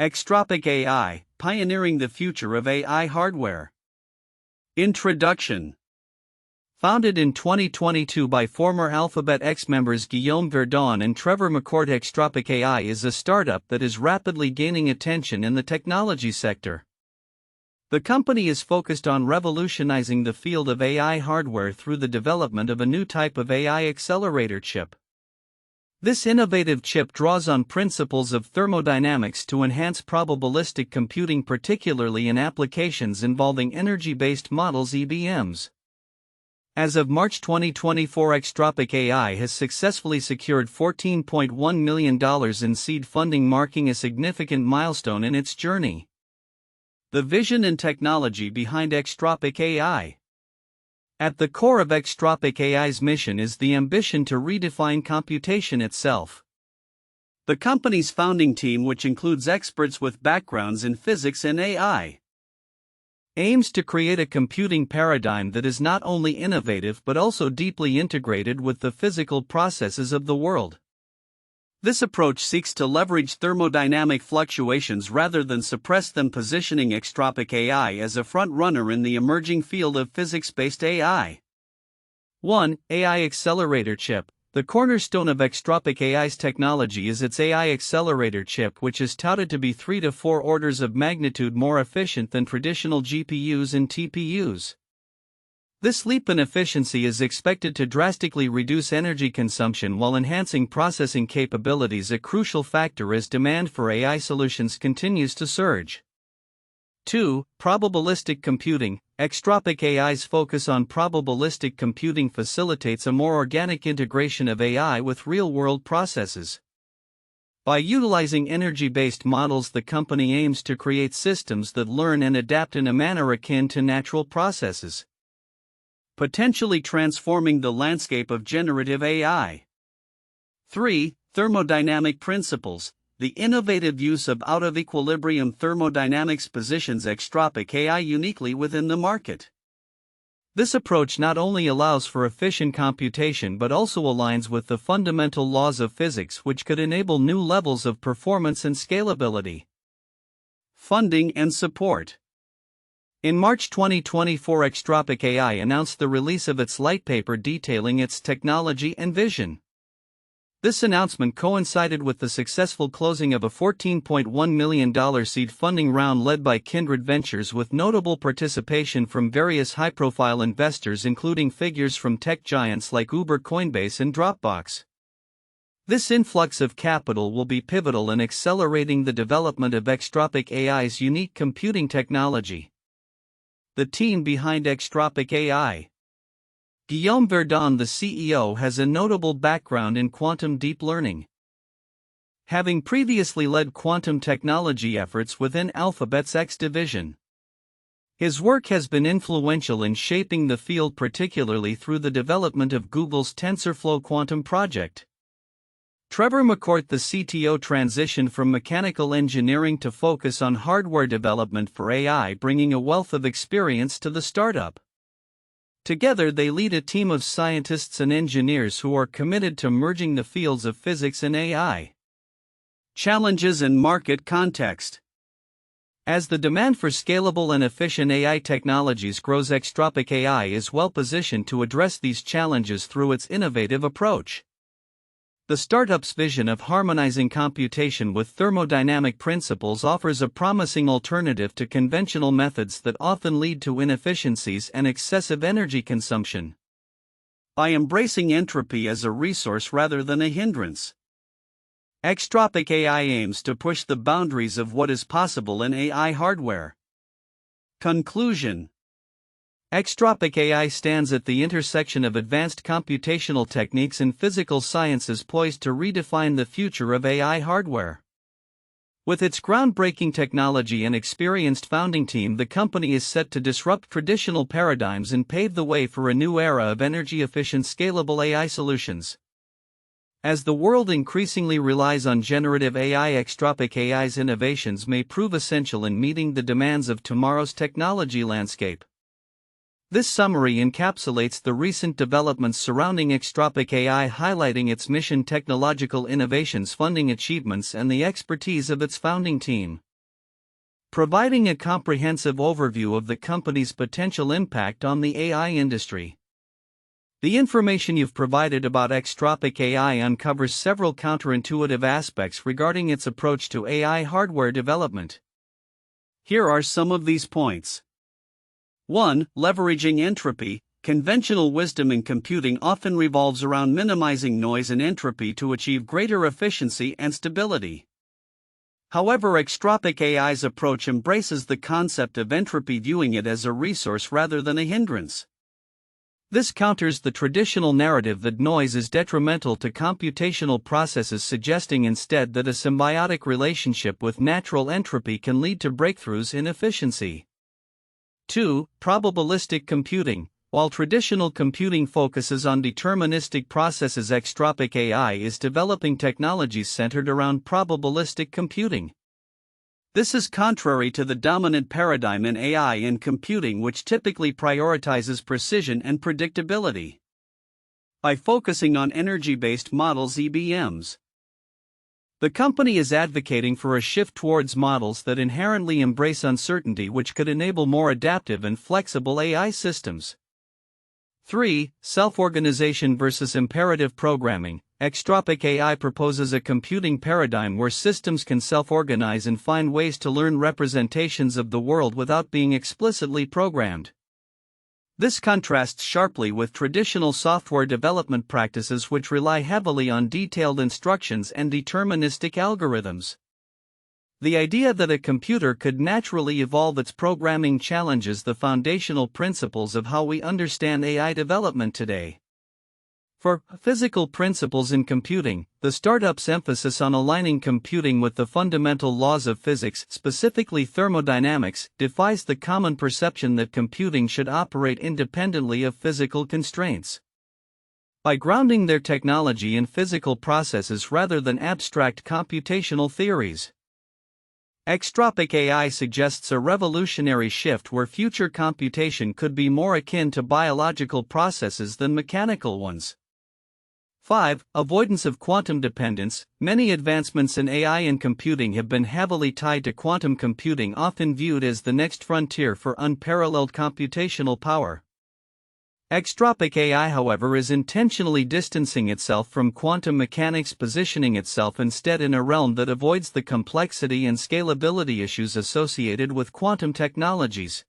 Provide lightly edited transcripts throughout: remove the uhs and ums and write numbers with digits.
Extropic AI, pioneering the future of AI hardware. Introduction. Founded in 2022 by former Alphabet X members Guillaume Verdon and Trevor McCourt, Extropic AI is a startup that is rapidly gaining attention in the technology sector. The company is focused on revolutionizing the field of AI hardware through the development of a new type of AI accelerator chip. This innovative chip draws on principles of thermodynamics to enhance probabilistic computing, particularly in applications involving energy-based models (EBMs). As of March 2024, Extropic AI has successfully secured $14.1 million in seed funding, marking a significant milestone in its journey. The vision and technology behind Extropic AI. At the core of Extropic AI's mission is the ambition to redefine computation itself. The company's founding team, which includes experts with backgrounds in physics and AI, aims to create a computing paradigm that is not only innovative but also deeply integrated with the physical processes of the world. This approach seeks to leverage thermodynamic fluctuations rather than suppress them, positioning Extropic AI as a front-runner in the emerging field of physics-based AI. 1. AI Accelerator Chip. The cornerstone of Extropic AI's technology is its AI accelerator chip, which is touted to be 3 to 4 orders of magnitude more efficient than traditional GPUs and TPUs. This leap in efficiency is expected to drastically reduce energy consumption while enhancing processing capabilities, a crucial factor as demand for AI solutions continues to surge. 2. Probabilistic computing. Extropic AI's focus on probabilistic computing facilitates a more organic integration of AI with real-world processes. By utilizing energy-based models, the company aims to create systems that learn and adapt in a manner akin to natural processes, potentially transforming the landscape of generative AI. 3. Thermodynamic principles. The innovative use of out-of-equilibrium thermodynamics positions Extropic AI uniquely within the market. This approach not only allows for efficient computation but also aligns with the fundamental laws of physics, which could enable new levels of performance and scalability. Funding and support. In March 2024, Extropic AI announced the release of its lightpaper detailing its technology and vision. This announcement coincided with the successful closing of a $14.1 million seed funding round led by Kindred Ventures, with notable participation from various high-profile investors including figures from tech giants like Uber, Coinbase, and Dropbox. This influx of capital will be pivotal in accelerating the development of Extropic AI's unique computing technology. The team behind Extropic AI. Guillaume Verdon, the CEO, has a notable background in quantum deep learning, having previously led quantum technology efforts within Alphabet's X division. His work has been influential in shaping the field, particularly through the development of Google's TensorFlow quantum project. Trevor McCourt, the CTO, transitioned from mechanical engineering to focus on hardware development for AI, bringing a wealth of experience to the startup. Together they lead a team of scientists and engineers who are committed to merging the fields of physics and AI. Challenges and market context. As the demand for scalable and efficient AI technologies grows, Extropic AI is well positioned to address these challenges through its innovative approach. The startup's vision of harmonizing computation with thermodynamic principles offers a promising alternative to conventional methods that often lead to inefficiencies and excessive energy consumption. By embracing entropy as a resource rather than a hindrance, Extropic AI aims to push the boundaries of what is possible in AI hardware. Conclusion. Extropic AI stands at the intersection of advanced computational techniques and physical sciences, poised to redefine the future of AI hardware. With its groundbreaking technology and experienced founding team, the company is set to disrupt traditional paradigms and pave the way for a new era of energy-efficient, scalable AI solutions. As the world increasingly relies on generative AI, Extropic AI's innovations may prove essential in meeting the demands of tomorrow's technology landscape. This summary encapsulates the recent developments surrounding Extropic AI, highlighting its mission, technological innovations, funding achievements, and the expertise of its founding team. providing a comprehensive overview of the company's potential impact on the AI industry. The information you've provided about Extropic AI uncovers several counterintuitive aspects regarding its approach to AI hardware development. Here are some of these points. 1. Leveraging entropy. Conventional wisdom in computing often revolves around minimizing noise and entropy to achieve greater efficiency and stability. However, Extropic AI's approach embraces the concept of entropy, viewing it as a resource rather than a hindrance. This counters the traditional narrative that noise is detrimental to computational processes, suggesting instead that a symbiotic relationship with natural entropy can lead to breakthroughs in efficiency. 2. Probabilistic computing. While traditional computing focuses on deterministic processes, Extropic AI is developing technologies centered around probabilistic computing. This is contrary to the dominant paradigm in AI and computing, which typically prioritizes precision and predictability. By focusing on energy-based models, EBMs, the company is advocating for a shift towards models that inherently embrace uncertainty, which could enable more adaptive and flexible AI systems. 3. Self-organization versus imperative programming. Extropic AI proposes a computing paradigm where systems can self-organize and find ways to learn representations of the world without being explicitly programmed. This contrasts sharply with traditional software development practices, which rely heavily on detailed instructions and deterministic algorithms. The idea that a computer could naturally evolve its programming challenges the foundational principles of how we understand AI development today. For physical principles in computing, the startup's emphasis on aligning computing with the fundamental laws of physics, specifically thermodynamics, defies the common perception that computing should operate independently of physical constraints. By grounding their technology in physical processes rather than abstract computational theories, Extropic AI suggests a revolutionary shift where future computation could be more akin to biological processes than mechanical ones. 5. Avoidance of quantum dependence. Many advancements in AI and computing have been heavily tied to quantum computing, often viewed as the next frontier for unparalleled computational power. Extropic AI, however, is intentionally distancing itself from quantum mechanics, positioning itself instead in a realm that avoids the complexity and scalability issues associated with quantum technologies.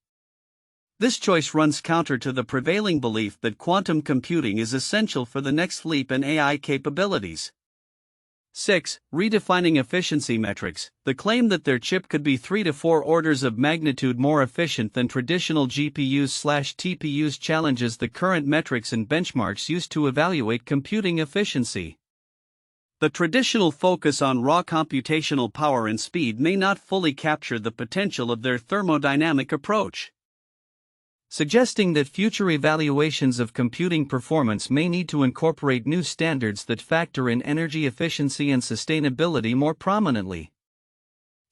This choice runs counter to the prevailing belief that quantum computing is essential for the next leap in AI capabilities. 6. Redefining efficiency metrics. The claim that their chip could be 3 to 4 orders of magnitude more efficient than traditional GPUs/TPUs challenges the current metrics and benchmarks used to evaluate computing efficiency. The traditional focus on raw computational power and speed may not fully capture the potential of their thermodynamic approach, suggesting that future evaluations of computing performance may need to incorporate new standards that factor in energy efficiency and sustainability more prominently.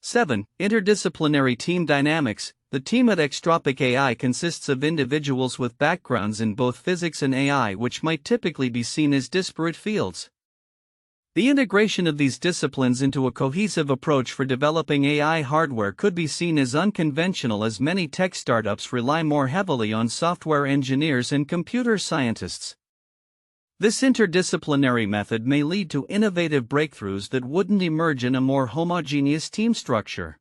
7. Interdisciplinary team dynamics. The team at Extropic AI consists of individuals with backgrounds in both physics and AI, which might typically be seen as disparate fields. The integration of these disciplines into a cohesive approach for developing AI hardware could be seen as unconventional, as many tech startups rely more heavily on software engineers and computer scientists. This interdisciplinary method may lead to innovative breakthroughs that wouldn't emerge in a more homogeneous team structure.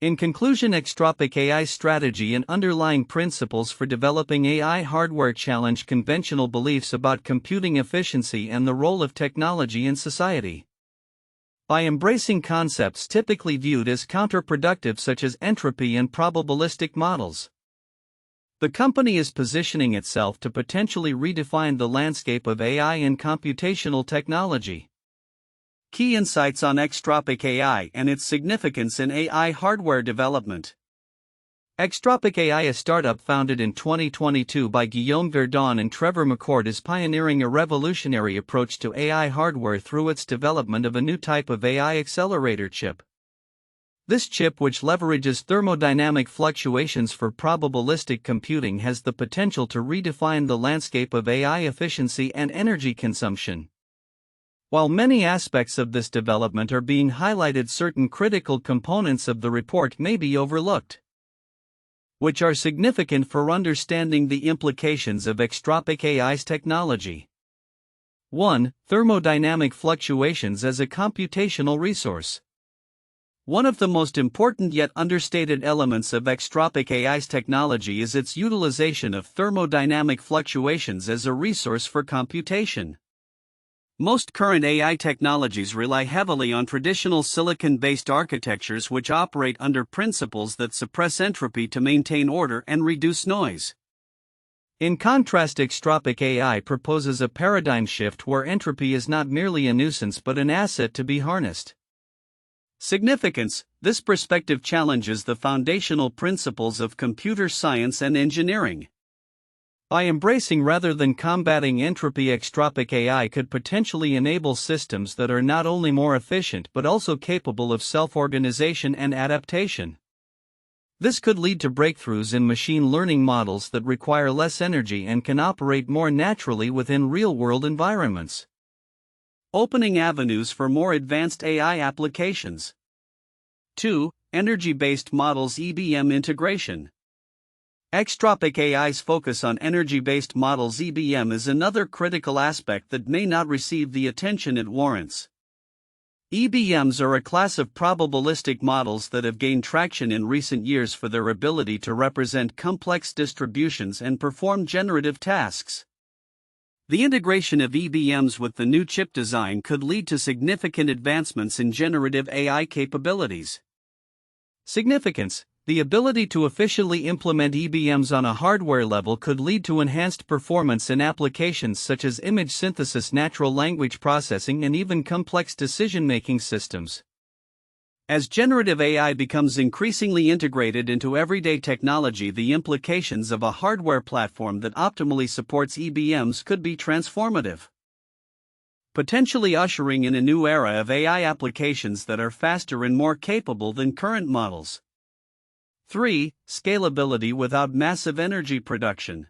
In conclusion, Extropic AI's strategy and underlying principles for developing AI hardware challenge conventional beliefs about computing efficiency and the role of technology in society. By embracing concepts typically viewed as counterproductive, such as entropy and probabilistic models, the company is positioning itself to potentially redefine the landscape of AI and computational technology. Key insights on Extropic AI and its significance in AI hardware development. Extropic AI, a startup founded in 2022 by Guillaume Verdon and Trevor McCourt, is pioneering a revolutionary approach to AI hardware through its development of a new type of AI accelerator chip. This chip, which leverages thermodynamic fluctuations for probabilistic computing, has the potential to redefine the landscape of AI efficiency and energy consumption. While many aspects of this development are being highlighted, certain critical components of the report may be overlooked, which are significant for understanding the implications of Extropic AI's technology. 1. Thermodynamic fluctuations as a computational resource. One of the most important yet understated elements of Extropic AI's technology is its utilization of thermodynamic fluctuations as a resource for computation. Most current AI technologies rely heavily on traditional silicon-based architectures which operate under principles that suppress entropy to maintain order and reduce noise. In contrast, Extropic AI proposes a paradigm shift where entropy is not merely a nuisance but an asset to be harnessed. Significance: this perspective challenges the foundational principles of computer science and engineering. By embracing rather than combating entropy, Extropic AI could potentially enable systems that are not only more efficient but also capable of self-organization and adaptation. This could lead to breakthroughs in machine learning models that require less energy and can operate more naturally within real-world environments, opening avenues for more advanced AI applications. 2. Energy-based models EBM integration. Extropic AI's focus on energy-based models EBM is another critical aspect that may not receive the attention it warrants. EBMs are a class of probabilistic models that have gained traction in recent years for their ability to represent complex distributions and perform generative tasks. The integration of EBMs with the new chip design could lead to significant advancements in generative AI capabilities. Significance: the ability to efficiently implement EBMs on a hardware level could lead to enhanced performance in applications such as image synthesis, natural language processing, and even complex decision-making systems. As generative AI becomes increasingly integrated into everyday technology, the implications of a hardware platform that optimally supports EBMs could be transformative, potentially ushering in a new era of AI applications that are faster and more capable than current models. 3. Scalability without massive energy production.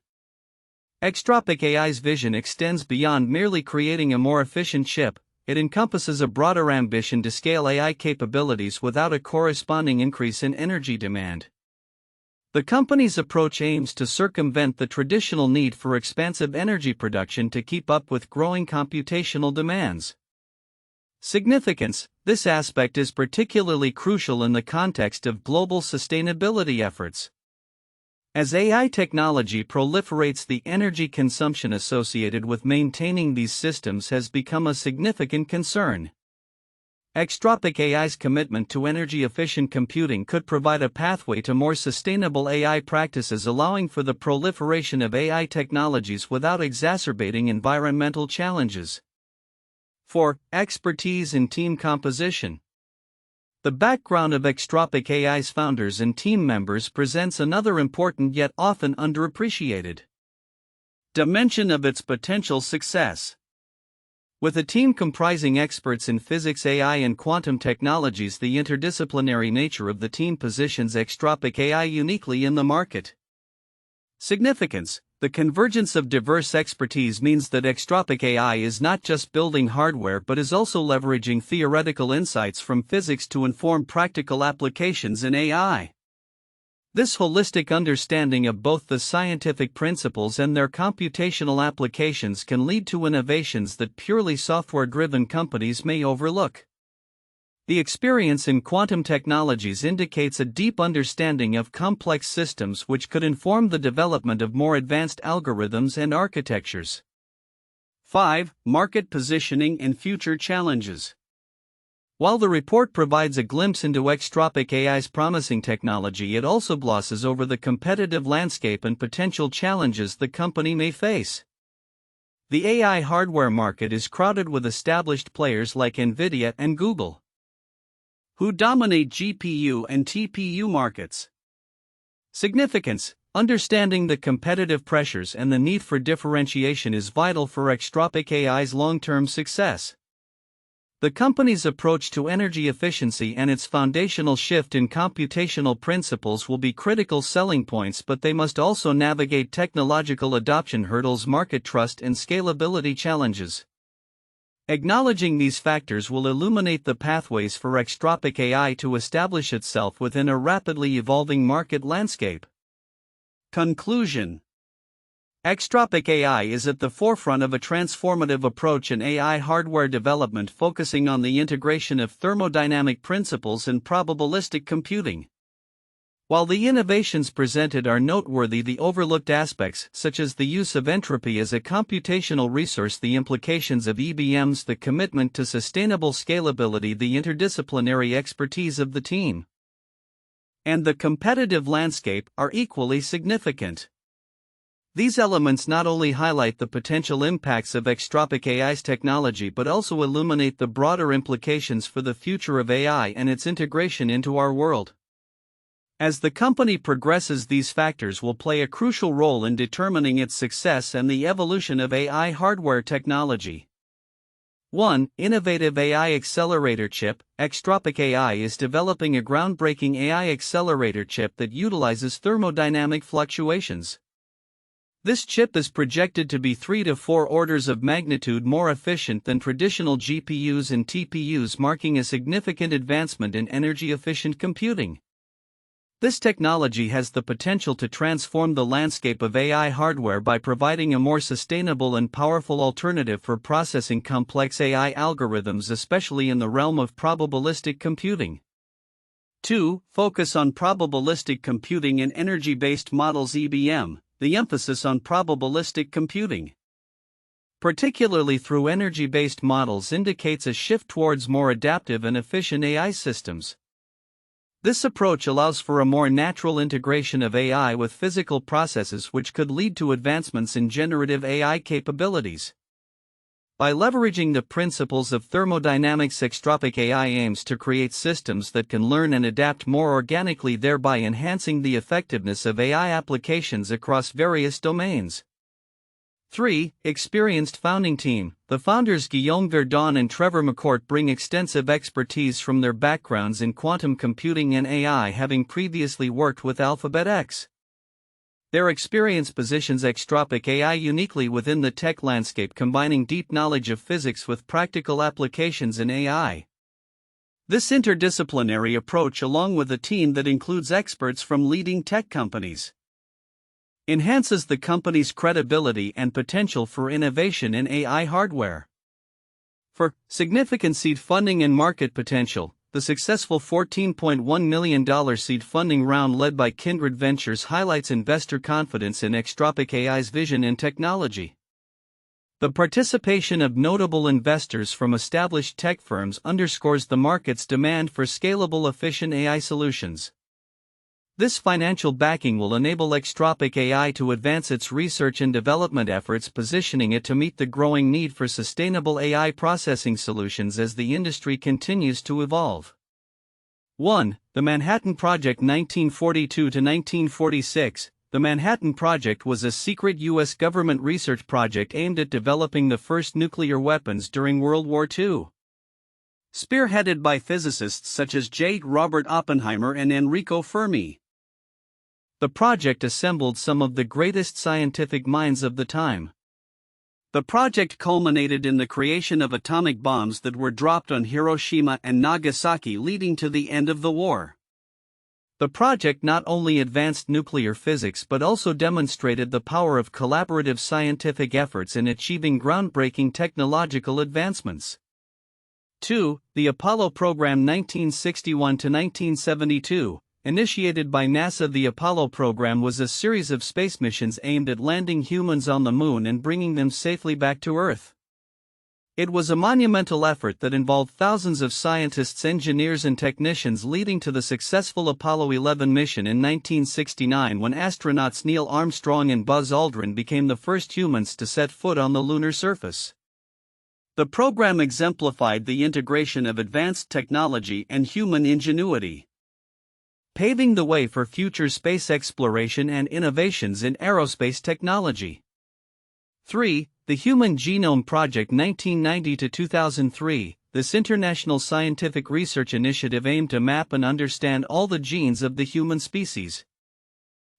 Extropic AI's vision extends beyond merely creating a more efficient chip. It encompasses a broader ambition to scale AI capabilities without a corresponding increase in energy demand. The company's approach aims to circumvent the traditional need for expansive energy production to keep up with growing computational demands. Significance: this aspect is particularly crucial in the context of global sustainability efforts. As AI technology proliferates, the energy consumption associated with maintaining these systems has become a significant concern. Extropic AI's commitment to energy-efficient computing could provide a pathway to more sustainable AI practices, allowing for the proliferation of AI technologies without exacerbating environmental challenges. 4. Expertise in team composition. The background of Extropic AI's founders and team members presents another important yet often underappreciated dimension of its potential success. With a team comprising experts in physics, AI, and quantum technologies, the interdisciplinary nature of the team positions Extropic AI uniquely in the market. Significance: the convergence of diverse expertise means that Extropic AI is not just building hardware but is also leveraging theoretical insights from physics to inform practical applications in AI. This holistic understanding of both the scientific principles and their computational applications can lead to innovations that purely software-driven companies may overlook. The experience in quantum technologies indicates a deep understanding of complex systems which could inform the development of more advanced algorithms and architectures. 5. Market positioning and future challenges. While the report provides a glimpse into Extropic AI's promising technology, it also glosses over the competitive landscape and potential challenges the company may face. The AI hardware market is crowded with established players like NVIDIA and Google, who dominate GPU and TPU markets. Significance: understanding the competitive pressures and the need for differentiation is vital for Extropic AI's long-term success. The company's approach to energy efficiency and its foundational shift in computational principles will be critical selling points, but they must also navigate technological adoption hurdles, market trust, and scalability challenges. Acknowledging these factors will illuminate the pathways for Extropic AI to establish itself within a rapidly evolving market landscape. Conclusion: Extropic AI is at the forefront of a transformative approach in AI hardware development focusing on the integration of thermodynamic principles and probabilistic computing. While the innovations presented are noteworthy, the overlooked aspects, such as the use of entropy as a computational resource, the implications of EBMs, the commitment to sustainable scalability, the interdisciplinary expertise of the team, and the competitive landscape, are equally significant. These elements not only highlight the potential impacts of Extropic AI's technology but also illuminate the broader implications for the future of AI and its integration into our world. As the company progresses, these factors will play a crucial role in determining its success and the evolution of AI hardware technology. 1. Innovative AI Accelerator Chip. Extropic AI is developing a groundbreaking AI accelerator chip that utilizes thermodynamic fluctuations. This chip is projected to be 3 to 4 orders of magnitude more efficient than traditional GPUs and TPUs, marking a significant advancement in energy-efficient computing. This technology has the potential to transform the landscape of AI hardware by providing a more sustainable and powerful alternative for processing complex AI algorithms, especially in the realm of probabilistic computing. 2. Focus on probabilistic computing and energy-based models. EBM. The emphasis on probabilistic computing, particularly through energy-based models, indicates a shift towards more adaptive and efficient AI systems. This approach allows for a more natural integration of AI with physical processes, which could lead to advancements in generative AI capabilities. By leveraging the principles of thermodynamics, Extropic AI aims to create systems that can learn and adapt more organically, thereby enhancing the effectiveness of AI applications across various domains. 3. Experienced founding team. The founders Guillaume Verdon and Trevor McCourt bring extensive expertise from their backgrounds in quantum computing and AI, having previously worked with Alphabet X. Their experience positions Extropic AI uniquely within the tech landscape, combining deep knowledge of physics with practical applications in AI. This interdisciplinary approach, along with a team that includes experts from leading tech companies, enhances the company's credibility and potential for innovation in AI hardware. For significant seed funding and market potential, the successful $14.1 million seed funding round led by Kindred Ventures highlights investor confidence in Extropic AI's vision and technology. The participation of notable investors from established tech firms underscores the market's demand for scalable, efficient AI solutions. This financial backing will enable Extropic AI to advance its research and development efforts, positioning it to meet the growing need for sustainable AI processing solutions as the industry continues to evolve. 1. The Manhattan Project. 1942 to 1946. The Manhattan Project was a secret U.S. government research project aimed at developing the first nuclear weapons during World War II. Spearheaded by physicists such as J. Robert Oppenheimer and Enrico Fermi, the project assembled some of the greatest scientific minds of the time. The project culminated in the creation of atomic bombs that were dropped on Hiroshima and Nagasaki, leading to the end of the war. The project not only advanced nuclear physics but also demonstrated the power of collaborative scientific efforts in achieving groundbreaking technological advancements. 2. The Apollo Program. 1961 to 1972. Initiated by NASA, the Apollo program was a series of space missions aimed at landing humans on the Moon and bringing them safely back to Earth. It was a monumental effort that involved thousands of scientists, engineers, and technicians, leading to the successful Apollo 11 mission in 1969, when astronauts Neil Armstrong and Buzz Aldrin became the first humans to set foot on the lunar surface. The program exemplified the integration of advanced technology and human ingenuity, paving the way for future space exploration and innovations in aerospace technology. 3. The Human Genome Project. 1990 to 2003. This international scientific research initiative aimed to map and understand all the genes of the human species.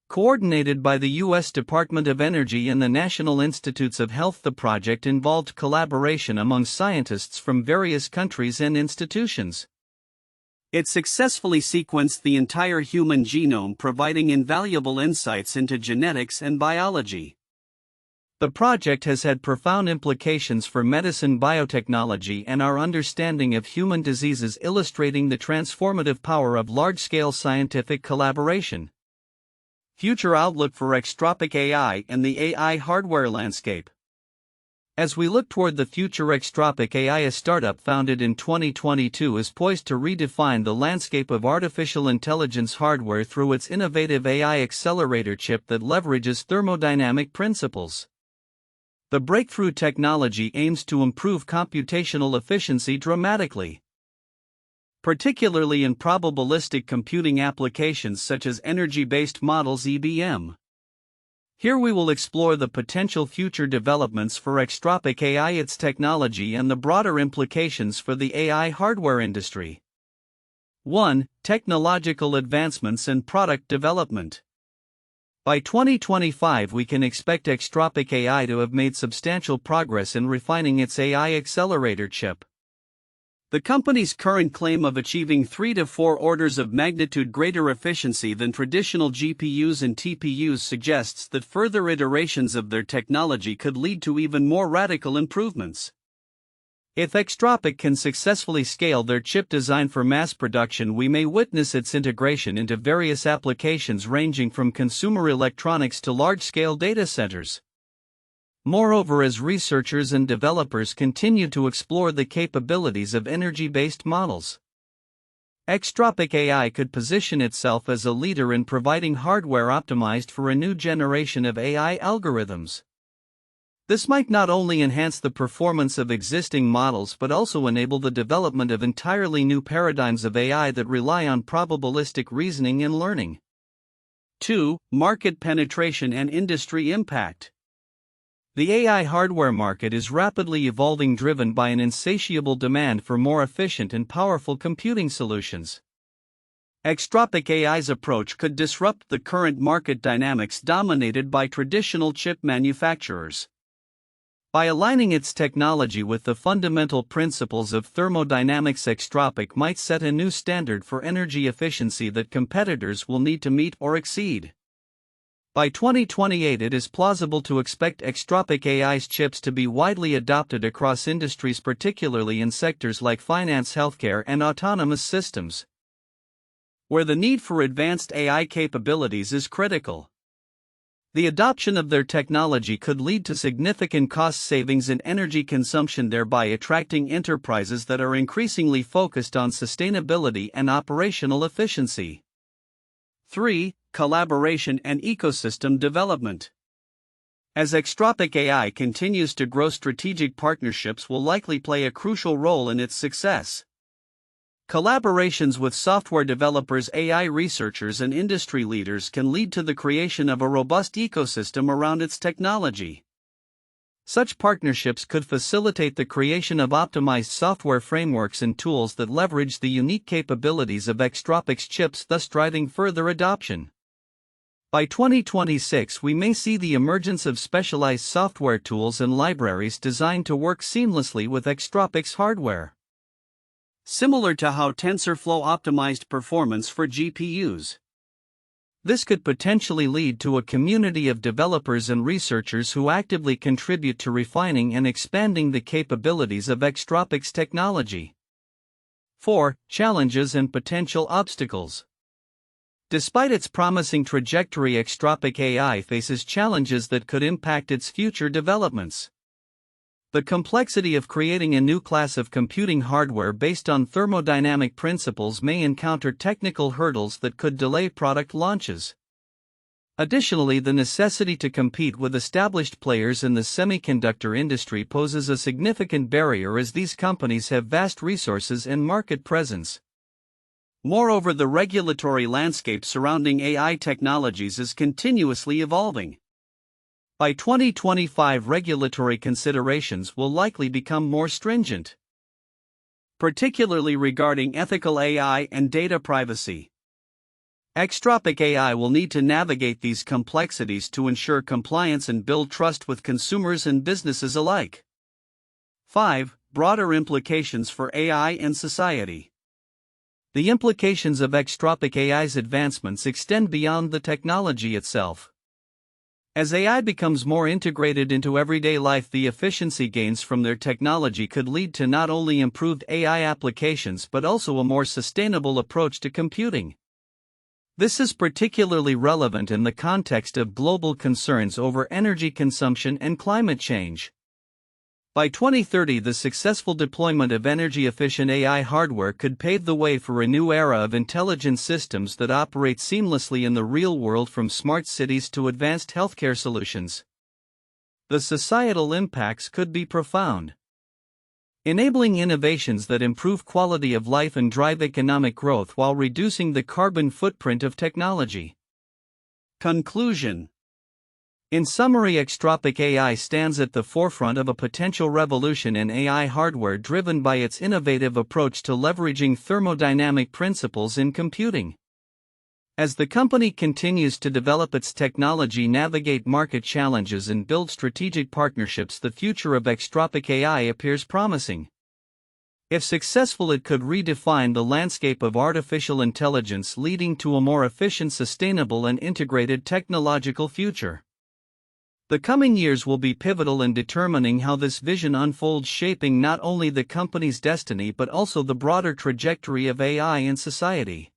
Coordinated by the U.S. Department of Energy and the National Institutes of Health, the project involved collaboration among scientists from various countries and institutions. It successfully sequenced the entire human genome, providing invaluable insights into genetics and biology. The project has had profound implications for medicine, biotechnology, and our understanding of human diseases, illustrating the transformative power of large-scale scientific collaboration. Future outlook for Extropic AI and the AI hardware landscape. As we look toward the future, Extropic AI, a startup founded in 2022, is poised to redefine the landscape of artificial intelligence hardware through its innovative AI accelerator chip that leverages thermodynamic principles. The breakthrough technology aims to improve computational efficiency dramatically, particularly in probabilistic computing applications such as energy-based models (EBM). Here we will explore the potential future developments for Extropic AI, its technology, and the broader implications for the AI hardware industry. 1. Technological advancements and product development. By 2025, we can expect Extropic AI to have made substantial progress in refining its AI accelerator chip. The company's current claim of achieving 3 to 4 orders of magnitude greater efficiency than traditional GPUs and TPUs suggests that further iterations of their technology could lead to even more radical improvements. If Extropic can successfully scale their chip design for mass production, we may witness its integration into various applications ranging from consumer electronics to large-scale data centers. Moreover, as researchers and developers continue to explore the capabilities of energy-based models, Extropic AI could position itself as a leader in providing hardware optimized for a new generation of AI algorithms. This might not only enhance the performance of existing models but also enable the development of entirely new paradigms of AI that rely on probabilistic reasoning and learning. 2. Market penetration and industry impact. The AI hardware market is rapidly evolving, driven by an insatiable demand for more efficient and powerful computing solutions. Extropic AI's approach could disrupt the current market dynamics dominated by traditional chip manufacturers. By aligning its technology with the fundamental principles of thermodynamics, Extropic might set a new standard for energy efficiency that competitors will need to meet or exceed. By 2028, it is plausible to expect Extropic AI's chips to be widely adopted across industries, particularly in sectors like finance, healthcare, and autonomous systems, where the need for advanced AI capabilities is critical. The adoption of their technology could lead to significant cost savings in energy consumption, thereby attracting enterprises that are increasingly focused on sustainability and operational efficiency. 3. Collaboration and ecosystem development. As Extropic AI continues to grow, strategic partnerships will likely play a crucial role in its success. Collaborations with software developers, AI researchers, and industry leaders can lead to the creation of a robust ecosystem around its technology. Such partnerships could facilitate the creation of optimized software frameworks and tools that leverage the unique capabilities of Extropic's chips, thus driving further adoption. By 2026, we may see the emergence of specialized software tools and libraries designed to work seamlessly with Extropic's hardware, similar to how TensorFlow optimized performance for GPUs. This could potentially lead to a community of developers and researchers who actively contribute to refining and expanding the capabilities of Extropic's technology. 4. Challenges and potential obstacles. Despite its promising trajectory, Extropic AI faces challenges that could impact its future developments. The complexity of creating a new class of computing hardware based on thermodynamic principles may encounter technical hurdles that could delay product launches. Additionally, the necessity to compete with established players in the semiconductor industry poses a significant barrier, as these companies have vast resources and market presence. Moreover, the regulatory landscape surrounding AI technologies is continuously evolving. By 2025, regulatory considerations will likely become more stringent, particularly regarding ethical AI and data privacy. Extropic AI will need to navigate these complexities to ensure compliance and build trust with consumers and businesses alike. 5. Broader implications for AI and society. The implications of Extropic AI's advancements extend beyond the technology itself. As AI becomes more integrated into everyday life, the efficiency gains from their technology could lead to not only improved AI applications but also a more sustainable approach to computing. This is particularly relevant in the context of global concerns over energy consumption and climate change. By 2030, the successful deployment of energy-efficient AI hardware could pave the way for a new era of intelligent systems that operate seamlessly in the real world, from smart cities to advanced healthcare solutions. The societal impacts could be profound. Enabling innovations that improve quality of life and drive economic growth while reducing the carbon footprint of technology. Conclusion. In summary, Extropic AI stands at the forefront of a potential revolution in AI hardware driven by its innovative approach to leveraging thermodynamic principles in computing. As the company continues to develop its technology, navigate market challenges, and build strategic partnerships, the future of Extropic AI appears promising. If successful, it could redefine the landscape of artificial intelligence, leading to a more efficient, sustainable, and integrated technological future. The coming years will be pivotal in determining how this vision unfolds, shaping not only the company's destiny but also the broader trajectory of AI in society.